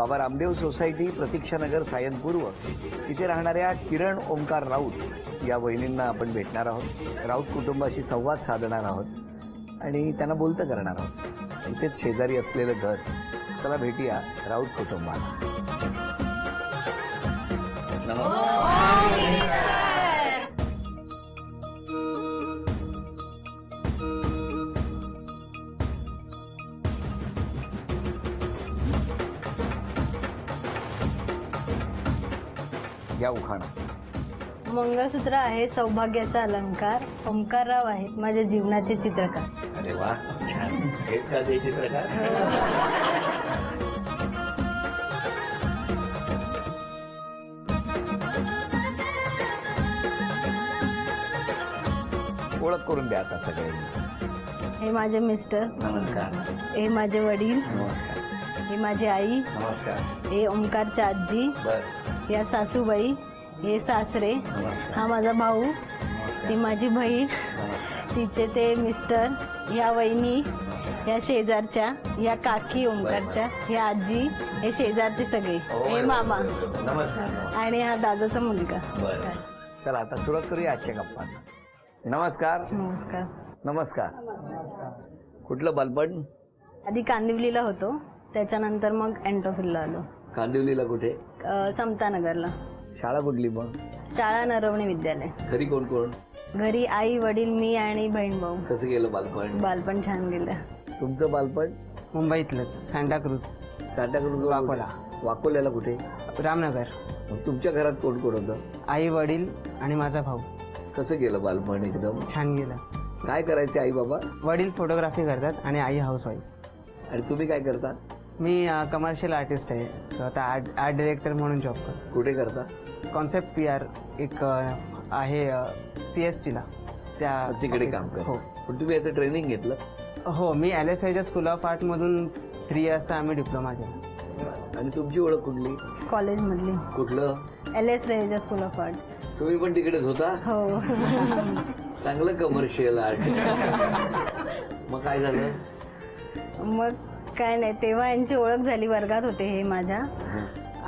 Baba Ramdev society, Pratikshanagar, Sion पूर्व इथे राहणाऱ्या किरण ओंकार राऊत या वहिनींना आपण भेटणार आहोत. राऊत कुटुंबाशी संवाद साधणार आहोत आणि त्यांना बोलतं करणार आहोत. इथेच शेजारी असलेलं घर. चला भेटूया राऊत कुटुंबाला. या उखाणा. मंगळसूत्र आहे सौभाग्याचा अलंकार. ओंकारराव आहेत माझ्या जीवनाचे चित्रकार. अरे वा, छान. हेच का ते चित्रकार? ओळख करून द्या आता सगळ्यांनी. हे माझे मिस्टर. नमस्कार. हे माझे वडील. नमस्कार. हे माझी आई. नमस्कार. हे ओंकारची आजी. बर. या सासूबाई. हे सासरे. नमस्कार. हा माझा भाऊ. नमस्कार. ही माझी बहीण. नमस्कार. तिचे ते मिस्टर. ह्या वहिनी. या शेजारच्या. या काकी ओंकारच्या. ह्या आजी. हे शेजारचे सगळे. हे मामा. नमस्कार. आणि हा दादाचा मुलगा. बरं. चला आता सुरुवात करूया आजच्या गप्पा. नमस्कार. नमस्कार. नमस्कार. कुठलं बालपण? आधी कांदिवलीला होतो, त्याच्यानंतर मग एंटोफिलला आलो. कांदिवलीला कुठे? समतानगरला. शाळा कुठली मग? शाळा नरवणे विद्यालय. घरी कोण कोण? घरी आई वडील मी आणि बहीण भाऊ. कसं गेलं बालपण? बालपण छान गेलं. तुमचं बालपण? मुंबईतलंच सांताक्रूज. सांताक्रूज. वाकोला. वाकोल्याला कुठे? रामनगर. मग तुमच्या घरात कोण कोण होतं? आई वडील आणि माझा भाऊ. कसं गेलं बालपण? एकदम छान गेलं. काय करायचे आई बाबा? वडील फोटोग्राफी करतात आणि आई हाऊसवाईफ. आणि तुम्ही काय करता? मी कमर्शियल आर्टिस्ट आहे. स्वतः आर्ट डिरेक्टर म्हणून जॉब करतो. कुठे करता? कॉन्सेप्ट PR एक आहे CSTला. त्या तिकडे काम हो. करता. पण तुम्ही याचं ट्रेनिंग घेतलं? हो, मी LSIच्या स्कूल ऑफ आर्टमधून 3 इयर्सचा आम्ही डिप्लोमा केला. आणि तुमची ओळख कुठली? कॉलेजमधली. कुठलं? LS Raheja school of arts. तुम्ही पण तिकडेच होता? हो. चांगलं कमर्शियल आर्ट. मग काय झालं? मग काय नाही, तेव्हा यांची ओळख झाली. वर्गात होते हे माझ्या.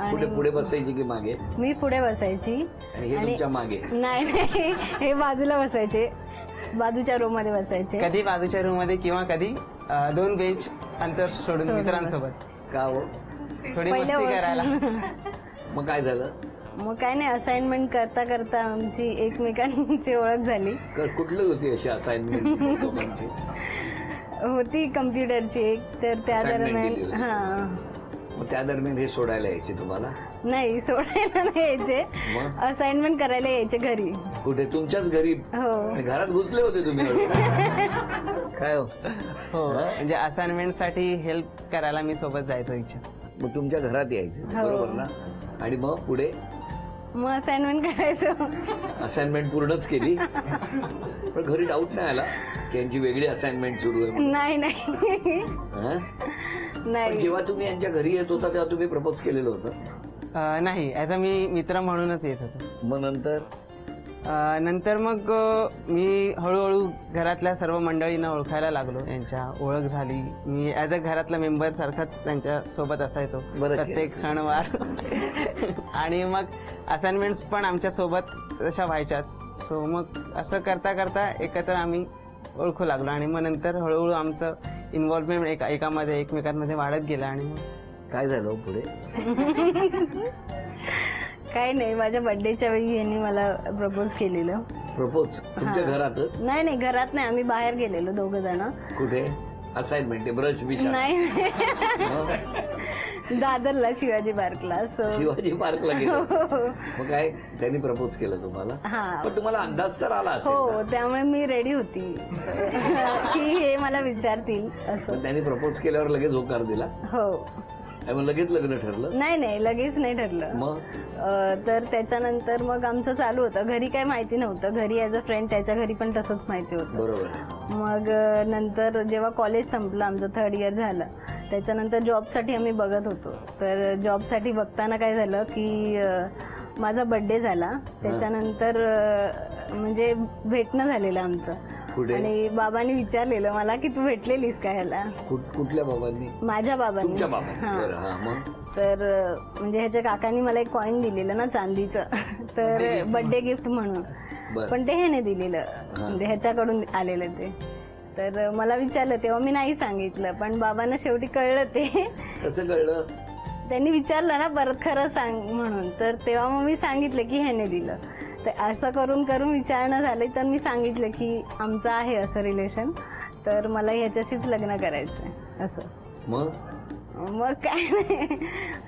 कुठे पुढे बसायची की मागे? मी पुढे बसायची. आणि हे तुमच्या मागे? नाही नाही, हे बाजूला बसायचे. बाजूच्या रूम मध्ये बसायचे. कधी बाजूच्या रूम मध्ये किंवा कधी 2 बेंच अंतर सोडून मित्रांसोबत. का हो? थोडी पहिले मस्ती करायला. मग काय झालं? मग काय नाही, असाइनमेंट करता करता आमची एकमेकांची ओळख झाली. कुठली होती अशी असाइनमेंट? होती कम्प्युटरची एक. तर त्या Assignment दरम्यान दिली होती. हा. त्या दरम्यान हे सोडायला यायचे तुम्हाला? नाही, सोडायला नाही यायचे. मग? असाइनमेंट करायला यायचे घरी. कुठे? तुमच्याच घरी? हो. आणि घरात घुसले होते तुम्ही? काय हो? हो, म्हणजे असाइनमेंट साठी हेल्प करायला मी सोबत जायचो इच्छा. मग तुमच्या घरात यायचे, हो. बरोबर ना? आणि मग पुढे मग असाइनमेंट करायचो. असाइनमेंट पूर्णच केली? पण घरी डाऊट नाही आला की यांची वेगळी असाइनमेंट सुरू आहे? नाही नाही हं? पण नाही. जेव्हा तुम्ही यांच्या घरी येत होता तेव्हा तुम्ही प्रपोज केलेलं होतं? नाही, ॲज अ मी मित्र म्हणूनच येत होतो. मग नंतर मग मी हळूहळू घरातल्या सर्व मंडळींना ओळखायला लागलो. यांच्या ओळख झाली. मी ॲज अ घरातला मेंबर सारखाच त्यांच्या सोबत असायचो प्रत्येक सणवार. आणि मग असाइनमेंट्स पण आमच्या सोबत तशा व्हायच्याच. सो मग असं करता करता एकत्र आम्ही ओळखू लागलो. आणि मग नंतर हळूहळू आमचं इन्व्हॉल्वमेंट एकामध्ये एकमेकांमध्ये वाढत गेलं. आणि मग काय झालं पुढे? काही नाही, माझ्या बर्थडेच्या वेळी यांनी मला प्रपोज केलेलं. प्रपोज तुमच्या घरातच? नाही नाही, घरात नाही, आम्ही बाहेर गेलेलो 2 जण. कुठे? असाइनमेंट? ब्रश बिच? नाही, दादरला शिवाजी पार्कला. शिवाजी पार्कला गेलो. मग काय त्यांनी प्रपोज केलं तुम्हाला? हा. पण तुम्हाला अंदाज तर आला असेल हो, ना? त्यामुळे मी रेडी होती की हे मला विचारतील असं. पण त्यांनी प्रपोज केल्यावर लगेच होकार दिला? हो. मग लगेच लग्न ठरलं? नाही नाही, लगेच नाही ठरलं. मग तर त्याच्यानंतर मग आमचं चालू होतं. घरी काय माहिती नव्हतं. घरी ॲज अ फ्रेंड, त्याच्या घरी पण तसंच माहिती होतं. बरोबर. मग नंतर जेव्हा कॉलेज संपलं, आमचं 3rd इयर झालं, त्याच्यानंतर जॉबसाठी आम्ही बघत होतो. तर जॉबसाठी बघताना काय झालं की माझा बर्थडे झाला. त्याच्यानंतर म्हणजे भेटणं झालेलं आमचं. कुठे? आणि बाबांनी विचारलेलं मला की तू भेटलेलीस का ह्याला, कुठल्या बाबांनी? माझ्या बाबांनी. तुमच्या बाबांनी. हा. बरं, हा, मग तर म्हणजे ह्याच्या काकांनी मला एक कॉईन दिलेलं ना चांदीचं, तर बर्थडे गिफ्ट म्हणून. बरं. पण ते ह्याने दिलेलं, म्हणजे ह्याच्याकडून आलेलं ते. तर मला विचारलं तेव्हा मी नाही सांगितलं, पण बाबांना शेवटी कळलं ते. कसं कळलं? त्यांनी विचारलं ना परत खरं सांग म्हणून, तर तेव्हा मग मी सांगितलं की ह्याने दिलं. तर असं करून करून विचारणं झालं, तर मी सांगितलं की आमचं आहे असं रिलेशन, तर मला ह्याच्याशीच लग्न करायचंय असं. मग काय नाही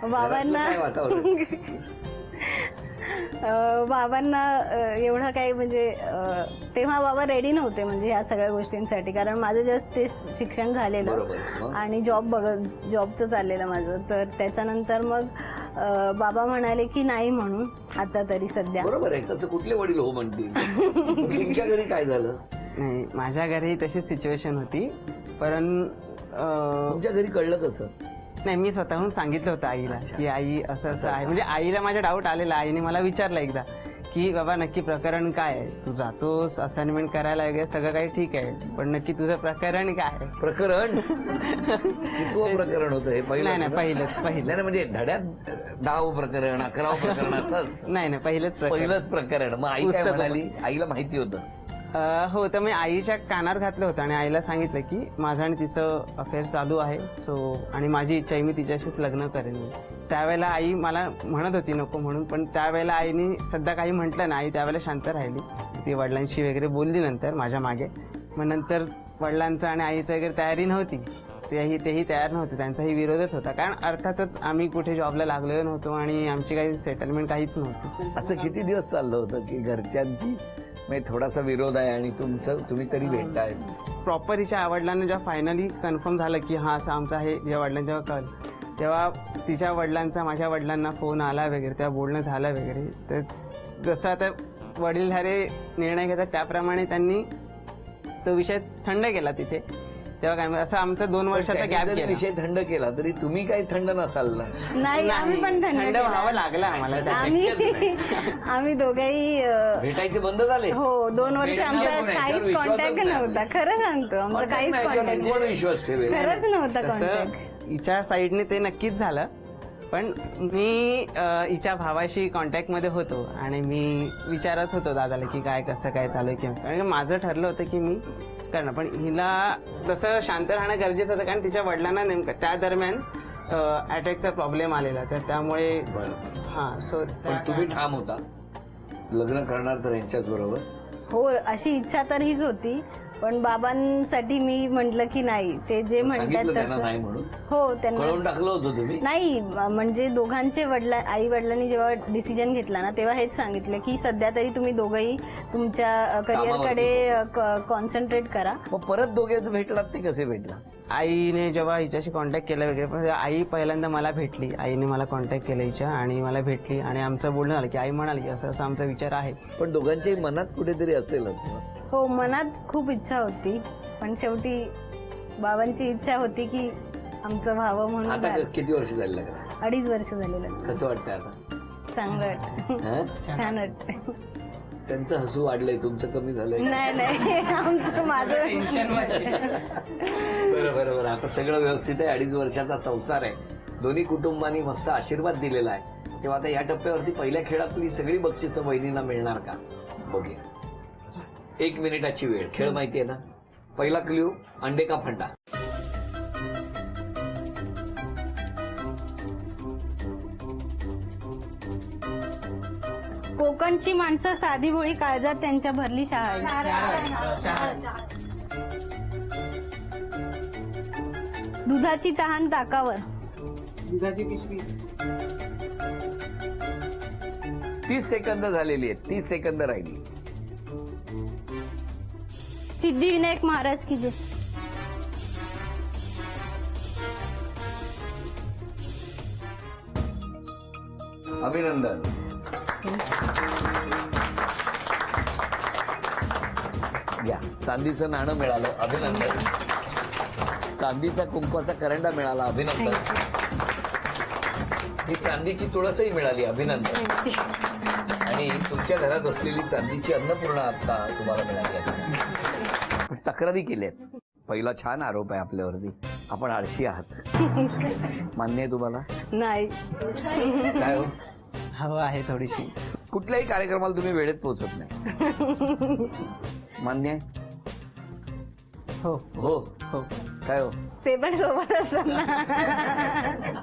बाबांना काय वातावरण? बाबांना एवढं काही म्हणजे तेव्हा बाबा रेडी नव्हते म्हणजे ह्या सगळ्या गोष्टींसाठी, कारण माझं जस्ट ते शिक्षण झालेलं बरोबर. मग? आणि जॉबचं चाललेलं माझं. तर त्याच्यानंतर मग बाबा म्हणाले की नाही म्हणून आता तरी सध्या. बरोबर आहे. तसं कुठले वडील हो म्हणतील. तुमच्या घरी काय झालं? नाही, माझ्या घरी तशीच सिच्युएशन होती, पण तुमच्या घरी कळलं कसं? नाही, मी स्वतःहून सांगितलं होतं आईला की आई असं असं आहे. म्हणजे आईला माझा डाऊट आलेला. आईने मला विचारलं एकदा की बाबा नक्की प्रकरण काय आहे, तू जातोस असाइनमेंट करायला वगैरे सगळं काही ठीक आहे, पण नक्की तुझं प्रकरण काय आहे? प्रकरण कितवं प्रकरण होतं हे? पहिलं? नाही, पहिलंच. नाही म्हणजे धड्यात 10वं प्रकरण, 11वं प्रकरण असंच? नाही, पहिलंच प्रकरण. पहिलंच प्रकरण. मग आई काय म्हणाली? आईला माहिती होतं? हो, तर मी आईच्या कानावर घातलं होतं आणि आईला सांगितलं की माझं आणि तिचं अफेअर चालू आहे, सो आणि माझी इच्छा आहे मी तिच्याशीच लग्न करेन. त्यावेळेला आई मला म्हणत होती नको म्हणून, पण त्यावेळेला आईने सध्या काही म्हटलं नाही. आई त्यावेळेला शांत राहिली. ती वडिलांशी वगैरे बोलली नंतर माझ्या मागे. मग नंतर वडिलांचं आणि आईचं वगैरे तयारी नव्हती, तेही तयार नव्हते, त्यांचाही विरोधच होता. कारण अर्थातच आम्ही कुठे जॉबला लागलेलो नव्हतो आणि आमची काही सेटलमेंट काहीच नव्हती. असं किती दिवस चाललं होतं की घरच्यांची म्हणजे थोडासा विरोध आहे आणि तुम्ही तरी भेटताय? प्रॉपर हिच्या आवडल्यानं जेव्हा फायनली कन्फर्म झालं की हा असं आमचं आहे, जेव्हा वडिलांना जेव्हा कळलं तेव्हा तिच्या वडिलांचा माझ्या वडिलांना फोन आला वगैरे, तेव्हा बोलणं झालं वगैरे. तर जसं आता वडीलधारे निर्णय घेतात त्याप्रमाणे त्यांनी तो विषय थंड केला तिथे. तेव्हा काय असं आमचं 2 वर्षाचा गॅप गेला. विषय थंड केला तरी तुम्ही काही थंड नसाल ना? नाही, आम्ही पण थंड व्हावं लागलं आम्हाला. आम्ही दोघेही भेटायचे बंद झाले? हो, 2 वर्ष आमचा काहीच कॉन्टॅक्ट नव्हता. खरं सांगतो, आमचा काहीच कॉन्टॅक्ट कोण विश्वास ठेवेल? खरंच नव्हता कॉन्टॅक्ट. तसं हिच्या साईडने ते नक्कीच झालं, पण मी हिच्या भावाशी कॉन्टॅक्टमध्ये होतो आणि मी विचारत होतो दादाला की काय कसं काय चालू आहे किंवा, कारण माझं ठरलं होतं की मी करणार, पण हिला तसं शांत राहणं गरजेचं होतं कारण तिच्या वडिलांना नेमकं त्या दरम्यान अटॅकचा प्रॉब्लेम आलेला, तर त्यामुळे हां. सो पण तुम्ही ठाम होता लग्न करणार तर यांच्याच बरोबर? हो, अशी इच्छा तर हीच होती, पण बाबांसाठी मी म्हटलं की नाही, ते जे म्हणतात तसं. नाही म्हणून हो, त्यांना कळवून टाकलं होतं तुम्ही? नाही, म्हणजे दोघांचे आई वडिलांनी जेव्हा डिसिजन घेतला ना तेव्हा हेच सांगितलं की सध्या तरी तुम्ही दोघंही तुमच्या करिअरकडे कॉन्सन्ट्रेट करा. मग परत दोघेच भेटलात ते कसे भेटला? आईने जेव्हा हिच्याशी कॉन्टॅक्ट केला वगैरे, पण आई पहिल्यांदा मला भेटली. आईने मला कॉन्टॅक्ट केला हिच्या आणि मला भेटली आणि आमचं बोलणं झालं की आई म्हणाली की असं असं आमचा विचार आहे. पण दोघांच्याही मनात कुठेतरी असेलच ना? हो, मनात खूप इच्छा होती, पण शेवटी बाबांची इच्छा होती की आमचं व्हावं म्हणून. आता किती वर्ष झाली लग्न? 2.5 वर्ष झालेलं. कसं वाटतंय आता? चांगलं वाटतं, हं? छान वाटतं. त्यांचं हसू वाढलंय, तुमचं कमी झालंय? नाही, आमचं माझं बरोबर. आता सगळं व्यवस्थित आहे. 2.5 वर्षाचा संसार आहे. दोन्ही कुटुंबांनी मस्त आशीर्वाद दिलेला आहे. तेव्हा आता या टप्प्यावरती पहिल्या खेळातली सगळी बक्षिसं वहिनींना मिळणार का बघूया. 1 मिनिटाची वेळ. खेळ माहितीये ना? पहिला क्ल्यू, अंडे का फंडा. कोकणची माणसं साधी भोळी, काळजात त्यांच्या भरली शहाळी. दुधाची तहान ताकावर. दुधाची पिशवी. 30 सेकंद झालेली आहेत. 30 सेकंद राहिली. सिद्धिविनायक महाराज की जय. अभिनंदन. या, चांदीचं नाणं मिळालं. अभिनंदन. चांदीचा कुंकवाचा करंडा मिळाला. अभिनंदन. ही चांदीची तुळसही मिळाली. अभिनंदन. आणि तुमच्या घरात असलेली चांदीची अन्नपूर्णा आता तुम्हाला मिळाली आहे. तक्रारी केल्यात. पहिला छान आरोप आहे आपल्यावरती, आपण आळशी आहात. मान्य आहे तुम्हाला? नाही. काय हो, हवं आहे थोडीशी. कुठल्याही कार्यक्रमाला तुम्ही वेळेत पोहोचत नाही. मान्य आहे? हो हो. हो. काय हो, ते पण सोबत असताना.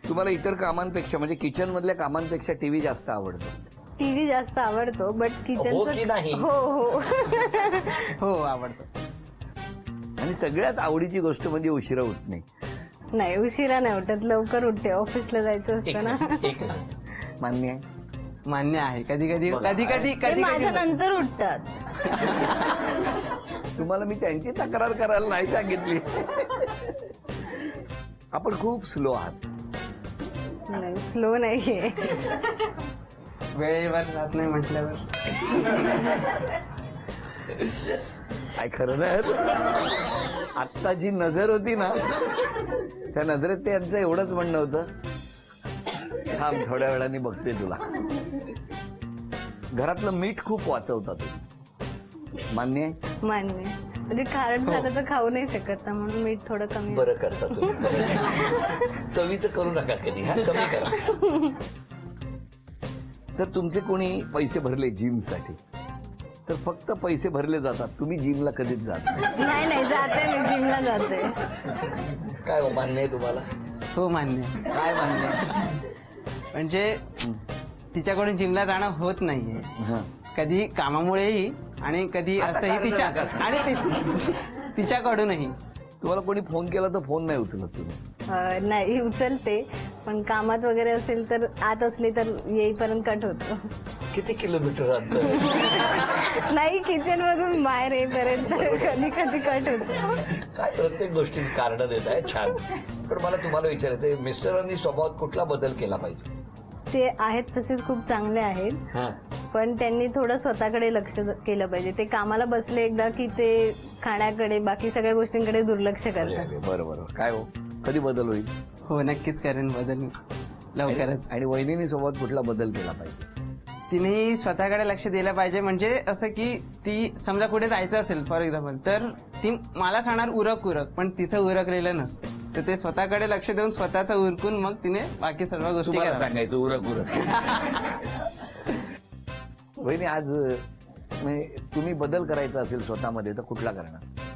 तुम्हाला इतर कामांपेक्षा म्हणजे किचन मधल्या कामांपेक्षा टीव्ही जास्त आवडतो? टीव्ही जास्त आवडतो बट हो की नाही? हो हो. हो आवडतो. आणि सगळ्यात आवडीची गोष्ट म्हणजे उशिरा उठणे. नाही, उशिरा नाही उठत, लवकर उठते. ऑफिसला जायचं असतं ना. मान्य आहे? मान्य आहे. कधी कधी कधी कधी ते कधी माझ्या कधी नंतर उठतात. तुम्हाला मी त्यांची तक्रार करायला नाही सांगितली. आपण खूप स्लो आहात. नाही, स्लो नाहीये. वेळेवर जात नाही म्हटल्यावर. काय खरं नाही. आत्ता जी नजर होती ना, त्या नजरेत त्यांचं एवढंच म्हणणं होतं, थांब थोड्या वेळाने बघते तुला. घरातलं मीठ खूप वाचवता तुम्ही. मान्य आहे? मान्य. म्हणजे खारट झालं तर खाऊ नाही शकत ना, म्हणून मीठ थोडं कमी. बरं करता तुम्ही. चवीचं करू नका कधी, हा कमी करा. जर तुमचे कोणी पैसे भरले जिमसाठी, तर फक्त पैसे भरले जातात, तुम्ही जिमला कधीच जात नाही. नाही नाही, जाते मी, जिमला जाते. काय हो, मान्य आहे तुम्हाला? हो मान्य. काय मान्य आहे? म्हणजे तिच्याकडून जिमला जाणं होत नाहीये, हं. कधी कामामुळेही आणि कधी आता असंही कारण तिच्या नका सांगू. आणि तिच्याकडूनही. तुम्हाला कोणी फोन केला तर फोन नाही उचलत तुम्ही? नाही, उचलते, पण कामात वगैरे असेल तर, आत असली तर येईपर्यंत कट होतो. किती किलोमीटर अंतर आहे? नाही, किचन मधून बाहेर येईपर्यंत कधी कधी कट होतो. काय प्रत्येक गोष्टीची कारण देत आहे, छान. पण मला तुम्हाला विचारायचंय, मिस्टरांनी स्वभावात कुठला बदल केला पाहिजे? ते आहेत तसेच खूप चांगले आहेत, हं. पण त्यांनी थोडं स्वतःकडे लक्ष केलं पाहिजे. ते कामाला बसले एकदा की ते खाण्याकडे, बाकी सगळ्या गोष्टींकडे दुर्लक्ष करतात. बरोबर. काय हो, कधी बदल होईल? हो नक्कीच करेन बदल लवकरच. आणि वहिनीनी सोबत कुठला बदल केला पाहिजे? तिने स्वतःकडे लक्ष दिलं पाहिजे. म्हणजे असं की ती समजा कुठे जायचं असेल फॉर एक्झाम्पल, तर ती मला सांगणार उरक उरक, पण तिचं उरकलेलं नसतं. तर ते स्वतःकडे लक्ष देऊन स्वतःचं उरकून मग तिने बाकी सर्व गोष्टी तुम्हाला कराव्या. सांगायचं उरक उरक. वहिनी, आज म्हणजे तुम्ही बदल करायचा असेल स्वतःमध्ये तर कुठला करणार?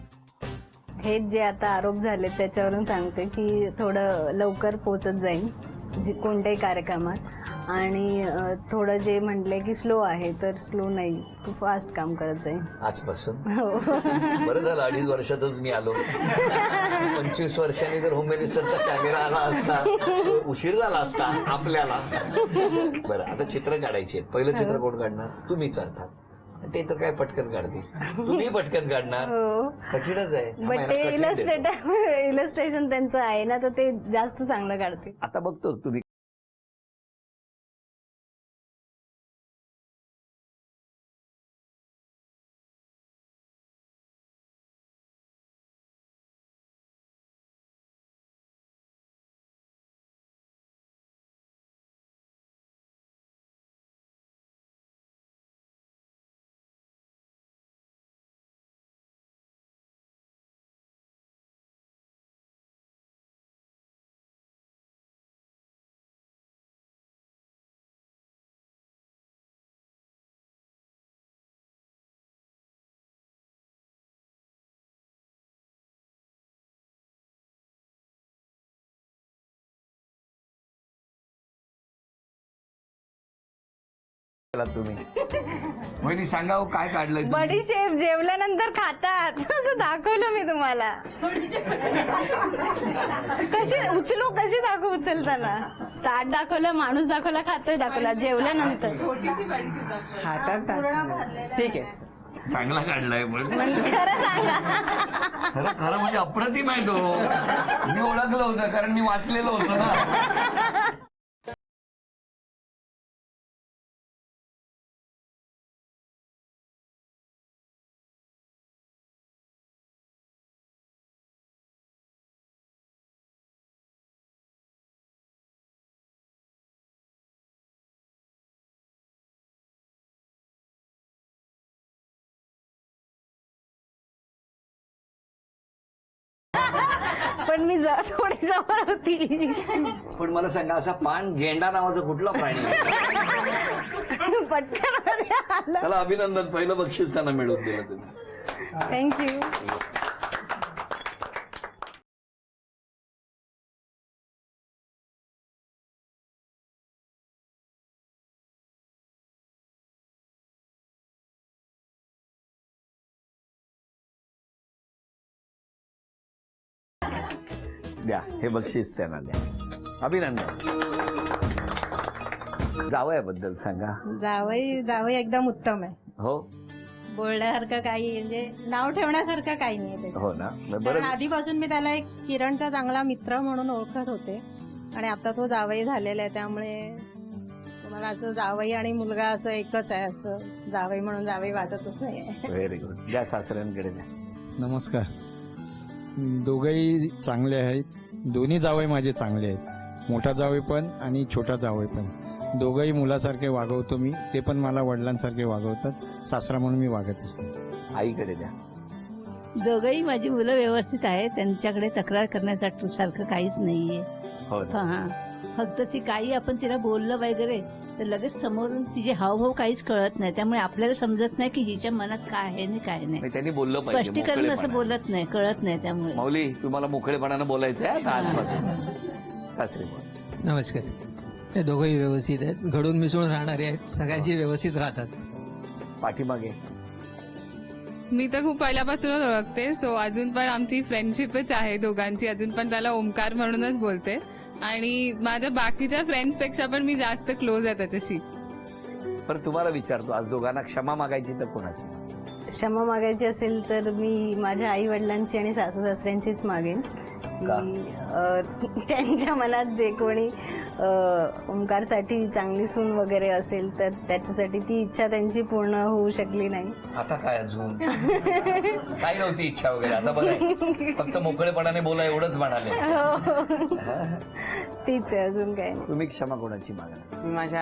हे जे आता आरोप झाले त्याच्यावरून सांगते की थोडं लवकर पोचत जाईल कोणत्याही कार्यक्रमात. आणि थोडं जे म्हटलंय की स्लो आहे, तर स्लो नाही, खूप फास्ट काम करत जाईल आजपासून. हो. बरं झालं 2.5 वर्षातच मी आलो. 25 वर्षांनी जर होम मिनिस्टरचा कॅमेरा आला असता, उशीर झाला असता आपल्याला. बरं, आता चित्र काढायची आहेत. पहिलं चित्र कोण काढणार? तुम्हीच अर्थात. ते तर काय पटकन काढतील, तुम्ही पटकन काढणार. हो, कठीणच आहे. बट ते इलस्ट्रेशन त्यांचं आहे ना, तर ते जास्त चांगलं काढतील. आता बघतो तुम्ही तुम्ही वहिनी सांगा हो, काय काढलंय तुम्ही? बडीशेप जेवल्यानंतर खातात असं दाखवलं मी तुम्हाला. कशी उचलू, कशी दाखवू उचलताना? ताट दाखवलं, माणूस दाखवला, खातोय दाखवला, जेवल्यानंतर. हातात ठीक आहे. चांगला काढलाय पण खरं सांगा. खरं खरं म्हणजे अप्रतिम आहे तो. मी ओळखलं होतं कारण मी वाचलेलं होतं ना. पण मी थोडी जवळ होती. पण मला सांगा, असा पान गेंडा नावाचा कुठला प्राणी आहे? पटकन मध्ये आलं. त्याला अभिनंदन, पहिलं बक्षीस त्यांना मिळवून दिलं तुम्ही. थँक्यू. द्या हे बक्षीस त्यांना द्या. अभिनंदन. जावयाबद्दल सांगा. जावई एकदम उत्तम आहे. हो बोलण्यासारखं काही म्हणजे नाव ठेवण्यासारखं काही नाही त्याच्यात. हो ना. कारण बरं. आधीपासून मी त्याला एक किरणचा चांगला मित्र म्हणून ओळखत होते आणि आता तो जावई झालेला आहे, त्यामुळे तुम्हाला असं जावई आणि मुलगा असं एकच आहे, असं जावई म्हणून जावई वाटतच नाही. Very good. द्या सासऱ्यांकडे द्या. नमस्कार. दोघंही चांगले आहेत. दोन्ही जावई माझे चांगले आहेत. मोठा जावई पण आणि छोटा जावई पण. दोघंही मुलासारखे वागवतो मी, ते पण मला वडिलांसारखे वागवतात. सासरा म्हणून मी वागतच नाही. आईकडे द्या. दोघंही माझी मुलं व्यवस्थित आहेत. त्यांच्याकडे तक्रार करण्यासाठी सारखं काहीच नाहीये. हो ना. हा, फक्त ती काही आपण तिला बोललं वगैरे तर लगेच समोरून तिचे हावभाव काहीच कळत नाही. त्यामुळे आपल्याला समजत नाही की हिच्या मनात काय आहे आणि काय नाही. नाही, त्यांनी बोललं पाहिजे. स्पष्टीकरण असं मोकळेपणाने. बोलत नाही, कळत नाही. त्यामुळे माऊली, तुम्हाला मोकळेपणानं बोलायचं आहे आता आजपासून. सासरे बोल. नमस्कार. ते दोघंही व्यवस्थित आहेत, घडून मिसळून राहणारे आहेत, सगळ्यांशी व्यवस्थित राहतात. पाठीमागे. मी तर खूप पहिल्यापासूनच ओळखते, सो अजून पण आमची फ्रेंडशिपच आहे दोघांची. अजून पण त्याला ओमकार म्हणूनच बोलते आणि माझ्या बाकीच्या फ्रेंड्स पेक्षा पण मी जास्त क्लोज आहे त्याच्याशी. पण तुम्हाला विचारतो, आज दोघांना क्षमा मागायची तर कोणाची? क्षमा मागायची असेल तर मी माझ्या आई वडिलांची आणि सासू सासऱ्यांचीच मागेन. का? की त्यांच्या मनात जे कोणी ओंकारसाठी चांगली सून वगैरे असेल तर त्याच्यासाठी ती इच्छा त्यांची पूर्ण होऊ शकली नाही. आता काय अजून काही नव्हती इच्छा वगैरे, आता बरं आहे. फक्त मोकळेपणाने बोला एवढंच म्हणाले. तीच आहे, अजून काय नाही. तुम्ही क्षमा कोणाची मागा? मी माझ्या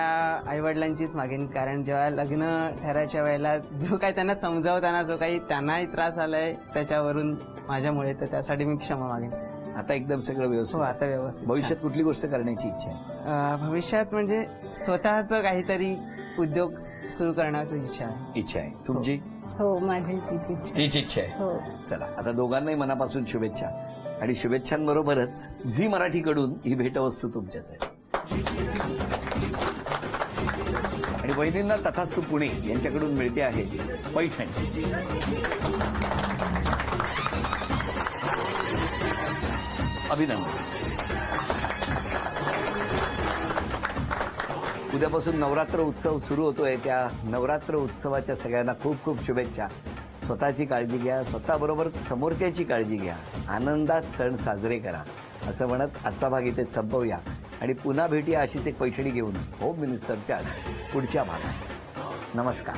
आई वडिलांचीच मागेन, कारण जेव्हा लग्न ठरायच्या वेळेला जो काही त्यांना समजावताना जो काही त्यांनाही त्रास आलाय त्याच्यावरून माझ्यामुळे, तर त्यासाठी मी क्षमा मागेन. आता एकदम सगळं हो, व्यवस्थित. आता व्यवस्थित. भविष्यात कुठली गोष्ट करण्याची इच्छा आहे? भविष्यात म्हणजे स्वतःच काहीतरी उद्योग सुरू करण्याची इच्छा आहे. इच्छा आहे तुमची? हो, माझी तीच इच्छा. हीच इच्छा आहे. हो. चला, आता दोघांनाही मनापासून शुभेच्छा. आणि शुभेच्छांबरोबरच झी मराठीकडून ही भेटवस्तू तुमच्यासाठी. आणि वहिनींना तथास्तु पुणे यांच्याकडून मिळते आहे पैठणी. अभिनंदन. उद्यापासून नवरात्र उत्सव सुरू होतोय. त्या नवरात्र उत्सवाच्या सगळ्यांना खूप खूप शुभेच्छा. स्वतःची काळजी घ्या, स्वतःबरोबर समोरच्याची काळजी घ्या, आनंदात सण साजरे करा असं म्हणत आजचा भाग इथेच संपवूया आणि पुन्हा भेटूया अशीच एक पैठणी घेऊन होम मिनिस्टरच्या पुढच्या भागात. नमस्कार.